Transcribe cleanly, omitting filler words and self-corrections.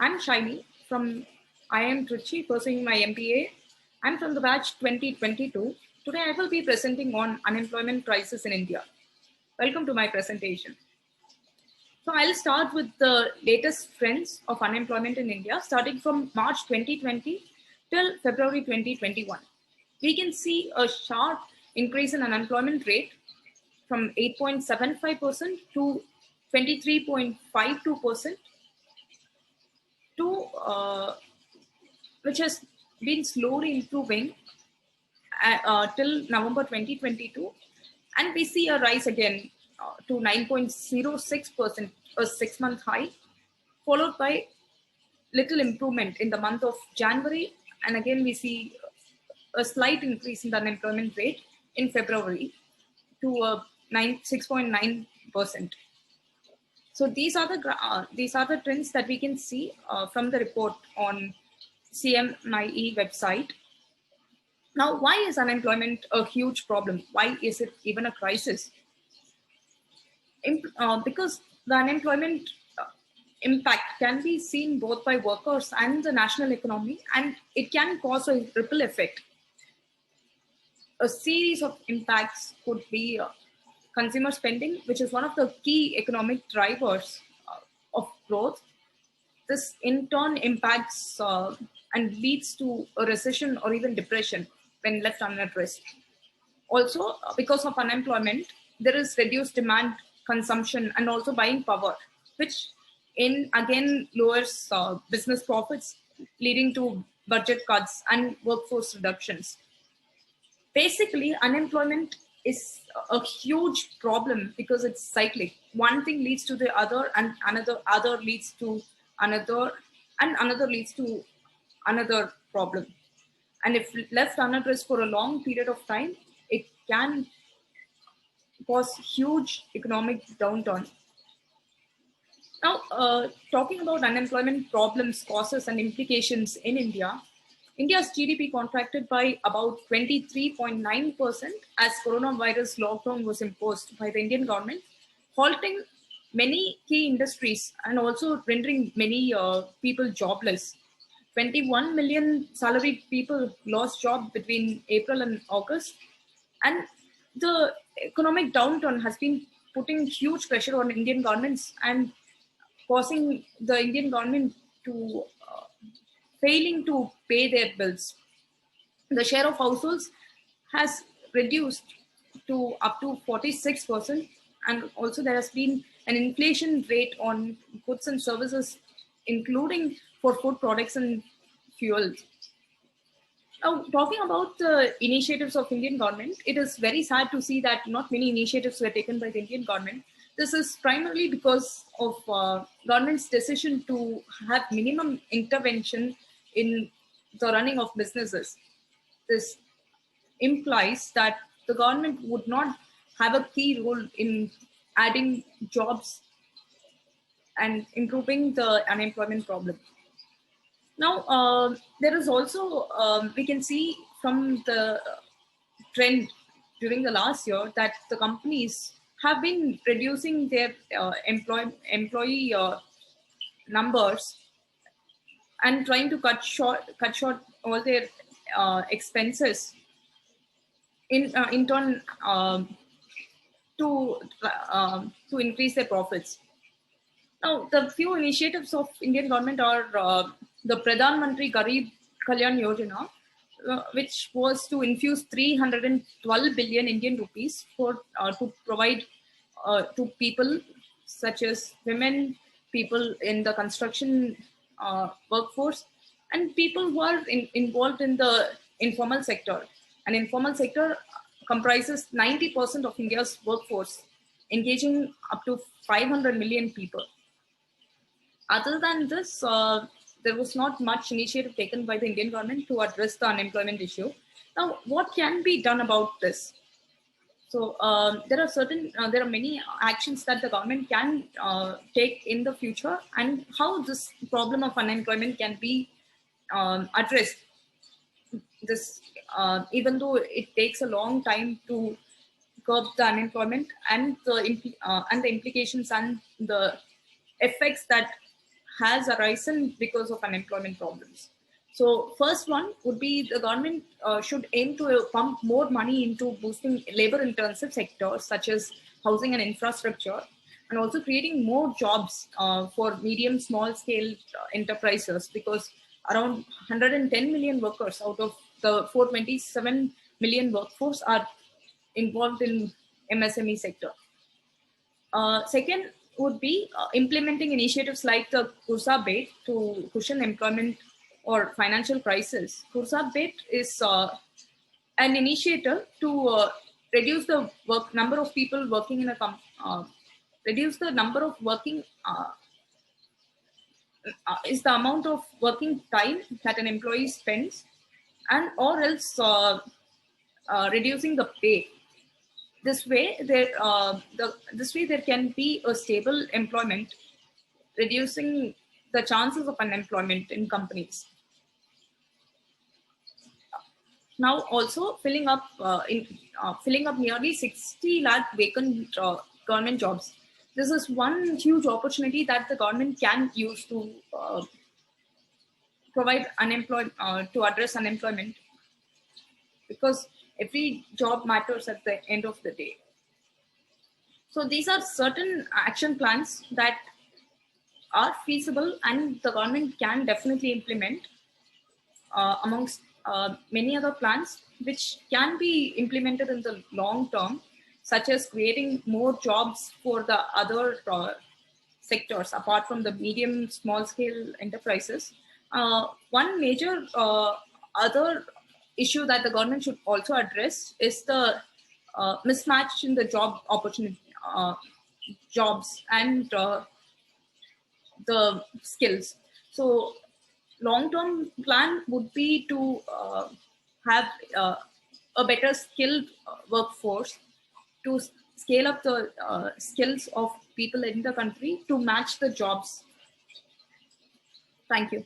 I'm Shaini from IIM Trichy, pursuing my MBA. I'm from the batch 2022. Today I will be presenting on unemployment crisis in India. Welcome to my presentation. So I'll start with the latest trends of unemployment in India, starting from March 2020 till February 2021. We can see a sharp increase in unemployment rate from 8.75% to 23.52% to which has been slowly improving till November 2022, and we see a rise again to 9.06%, a 6-month high, followed by little improvement in the month of January, and again we see a slight increase in the unemployment rate in February to 6.9%. So these are the trends that we can see from the report on CMIE website. Now, why is unemployment a huge problem? Why is it even a crisis? Because the unemployment impact can be seen both by workers and the national economy, and it can cause a ripple effect. A series of impacts could be consumer spending, which is one of the key economic drivers of growth. This in turn impacts and leads to a recession or even depression when left unaddressed. Also, because of unemployment, there is reduced demand, consumption, and also buying power, which in again lowers business profits, leading to budget cuts and workforce reductions. Basically, unemployment is a huge problem because it's cyclic. One thing leads to the other, and another leads to another, and another leads to another problem. And if left unaddressed for a long period of time, it can cause huge economic downturn. Now, talking about unemployment problems, causes, and implications in India, India's GDP contracted by about 23.9% as coronavirus lockdown was imposed by the Indian government, halting many key industries and also rendering many people jobless. 21 million salaried people lost job between April and August, and the economic downturn has been putting huge pressure on Indian governments and causing the Indian government to failing to pay their bills. The share of households has reduced to up to 46%, and also there has been an inflation rate on goods and services, including for food products and fuels. Now, talking about the initiatives of Indian government, it is very sad to see that not many initiatives were taken by the Indian government. This is primarily because of government's decision to have minimum intervention in the running of businesses. This implies that the government would not have a key role in adding jobs and improving the unemployment problem. Now, there is also, we can see from the trend during the last year that the companies have been reducing their employee numbers and trying to cut short all their expenses in turn to increase their profits. Now, the few initiatives of Indian government are the Pradhan Mantri Garib Kalyan Yojana, which was to infuse 312 billion Indian rupees for to provide to people such as women, people in the construction workforce, and people who are involved in the informal sector. And informal sector comprises 90% of India's workforce, engaging up to 500 million people. Other than this, there was not much initiative taken by the Indian government to address the unemployment issue. Now, what can be done about this? So there are many actions that the government can take in the future, and how this problem of unemployment can be addressed. This, even though it takes a long time to curb the unemployment and the implications and the effects that has arisen because of unemployment problems. So first one would be the government should aim to pump more money into boosting labor-intensive sectors such as housing and infrastructure, and also creating more jobs for medium, small-scale enterprises, because around 110 million workers out of the 427 million workforce are involved in MSME sector. Second would be implementing initiatives like the Kursa Bet to cushion employment or financial crisis. Kursa Bet is an initiative to reduce the number of people working in a reduce the number of working is the amount of working time that an employee spends, and or else reducing the pay. This way, there can be a stable employment, reducing the chances of unemployment in companies. Now, also filling up nearly 60 lakh vacant government jobs. This is one huge opportunity that the government can use to provide to address unemployment, because every job matters at the end of the day. So these are certain action plans that are feasible and the government can definitely implement, amongst many other plans which can be implemented in the long term, such as creating more jobs for the other sectors apart from the medium, small scale enterprises. One major other issue that the government should also address is the mismatch in the job opportunity, jobs and the skills. So long-term plan would be to have a better skilled workforce to scale up the skills of people in the country to match the jobs. Thank you.